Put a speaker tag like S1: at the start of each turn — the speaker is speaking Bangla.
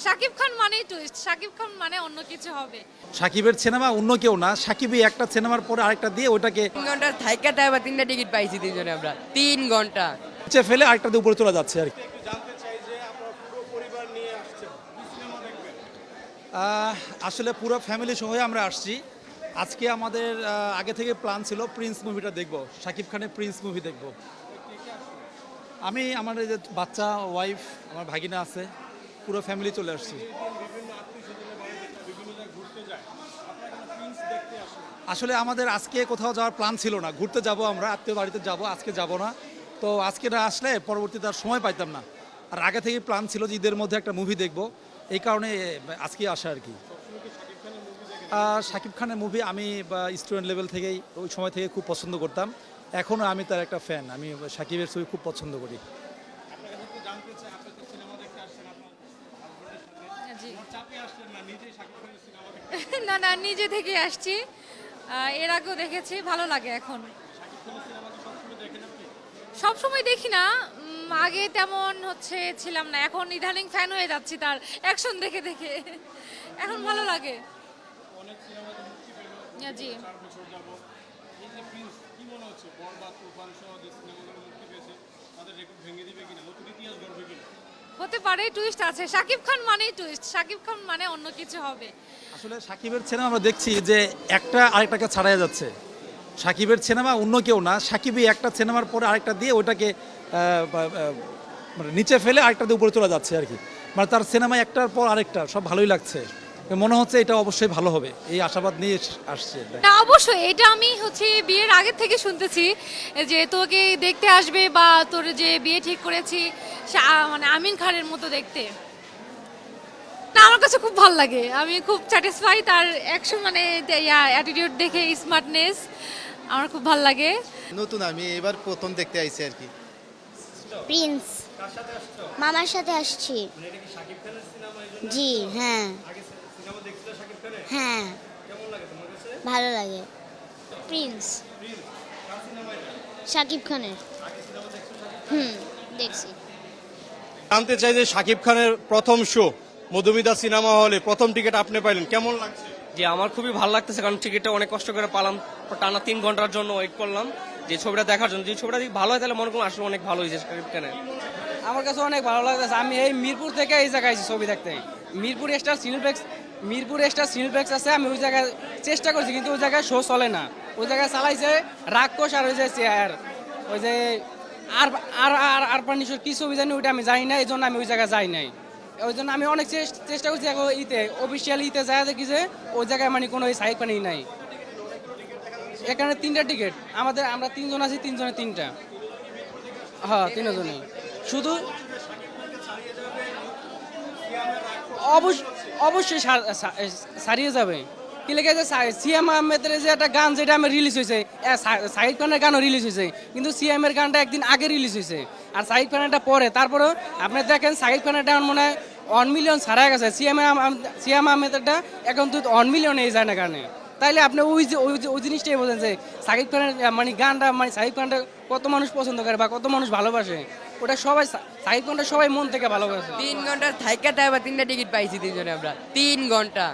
S1: শাকিব খান মানেই টুইস্ট, শাকিব খান মানে অন্য কিছু হবে।
S2: সাকিবের সিনেমা অন্য কেউ না, সাকিবই একটা সিনেমার পরে আরেকটা দিয়ে ওটাকে
S3: 3 ঘন্টা থাইকা টাইম 3টা টিকিট পাইছি তিনজনে আমরা 3 ঘন্টা।
S2: নিচে ফেলে আরেকটা দিয়ে উপরে চলে যাচ্ছে আর কি। আসলে পুরো ফ্যামিলি সহ আমরা আসছি। আজকে আমাদের আগে থেকে প্ল্যান ছিল প্রিন্স মুভিটা দেখব, শাকিব খানের প্রিন্স মুভি দেখব। আমি আমার এই যে বাচ্চা, ওয়াইফ, আমার ভাগিনা আছে, পুরো ফ্যামিলি চলে আসছি। আসলে আমাদের আজকে কোথাও যাওয়ার প্ল্যান ছিল না, ঘুরতে যাব, আমরা আত্মীয় বাড়িতে যাব, আজকে যাব না। তো আজকে না আসলে পরবর্তীতে আর সময় পাইতাম না। আর আগে থেকে প্ল্যান ছিল যে ঈদের মধ্যে একটা মুভি দেখব, এই কারণে আজকে আসা আর কি। শাকিব খানের মুভি আমি স্টুডেন্ট লেভেল থেকেই, ওই সময় থেকে খুব পছন্দ করতাম। এখনও আমি তার একটা ফ্যান, আমি শাকিবের ছবি খুব পছন্দ করি।
S1: জি। না না, নিজে থেকে আসছি, এর আগেও দেখেছি, ভালো লাগে। এখন সব সময় দেখি না, আগে তেমন ছিলাম না, এখন ইদানিং ফ্যান হয়ে যাচ্ছি তার অ্যাকশন দেখে দেখে। এখন ভালো লাগে। জি। হতে পারে, টুইস্ট আছে। শাকিব খান মানেই টুইস্ট, শাকিব খান মানে অন্য কিছু হবে।
S2: আসলে সাকিবের সিনেমা আমরা দেখছি যে একটা আরেকটাকে ছাড়াই যাচ্ছে। সাকিবের সিনেমা অন্য কেউ না, সাকিবই একটা সিনেমার পরে আরেকটা দিয়ে ওটাকে মানে নিচে ফেলে আরেকটা দিয়ে উপরে চলে যাচ্ছে আর কি। মানে তার সিনেমায় একটার পর আরেকটা সব ভালোই লাগছে, মনে হচ্ছে এটা অবশ্যই ভালো হবে, এই আশাবাদ নিয়ে আসছে।
S1: না অবশ্যই, এটা আমি বিয়ের আগে থেকে শুনতেছি যে তোকে দেখতে আসবে, বা তোর যে বিয়ে ঠিক করেছি মানে আমিন খানের মতো দেখতে। না আমার কাছে খুব ভালো লাগে, আমি খুব স্যাটিসফাই তার অ্যাকশন, মানে অ্যাটিটিউড দেখে, স্মার্টনেস আমার খুব ভালো লাগে।
S4: নতুন আমি এবার প্রথম দেখতে আইছি আর কি।
S5: প্রিন্স মামার সাথে আসছি। জি হ্যাঁ হ্যাঁ ভালো লাগে। প্রিন্স শাকিব খানের। দেখছি।
S6: জানতে চাই যে শাকিব খানের প্রথম শো মধুমিতা সিনেমা হলে প্রথম টিকিট আপনি পাইলেন, কেমন লাগছে?
S3: যে আমার খুবই ভালো লাগতেছে, কারণ টিকিটটা অনেক কষ্ট করে পালাম, টানা 3 ঘন্টার জন্য ওয়েট করলাম যে ছবিটা দেখার জন্য। যে ছবিটা ভালো হয় তাহলে মনে করুন আসলে অনেক ভালো হয়েছে শাকিব খানের। আমার কাছে অনেক ভালো লাগতেছে। আমি এই মিরপুর থেকে এই জায়গায় আইছি ছবি দেখতে। মিরপুর স্টার সিনেপ্লেক্স আছে, আমি ওই জায়গায় চেষ্টা করছি, কিন্তু ওই জায়গায় শো চলে না। ওই জায়গায় চালাইছে রাক্ষস আর ওই যে চেয়ার, ওই যে আর আর আর আর পানিশ্বর কি ছবি জানি ওইটা আমি জানি না, এই জন্য আমি ওই জায়গায় যাই নাই। ওই জন্য আমি অনেক চেষ্টা করছি এখন অফিসিয়াল যায় দেখি যে ওই জায়গায় মানে কোনো সাইড পানি নাই। এখানে 3টা টিকিট আমরা 3 জন আছি, 3 জনে 3টা। হ্যাঁ 3 জনই। শুধু অবশ্যই ছাড়িয়ে যাবে। কি লেগে যে সিএম আহমেদের যে একটা গান, যেটা আমার রিলিজ হয়েছে, সাকিব খানের গানও রিলিজ হয়েছে, কিন্তু সিএম এর গানটা একদিন আগে রিলিজ হয়েছে আর সাকিব খানেরটা পরে। তারপরেও আপনি দেখেন সাকিব খানেরটা মনে হয় 1 মিলিয়ন ছাড়া গেছে, সিএম আহমেদেরটা এখন তো 1 মিলিয়ন এই যায় না গানে। তাইলে আপনি ওই জিনিসটাই বোঝেন যে সাকিব খানের মানে গানটা, মানে সাকিব খানটা কত মানুষ পছন্দ করে বা কত মানুষ ভালোবাসে। ওটা সবাই সাকিব খানটা সবাই মন থেকে ভালোবাসে। 3 ঘন্টা থাইকা টাইম 3টা টিকিট পাইছি তিনজনে আমরা 3 ঘন্টা।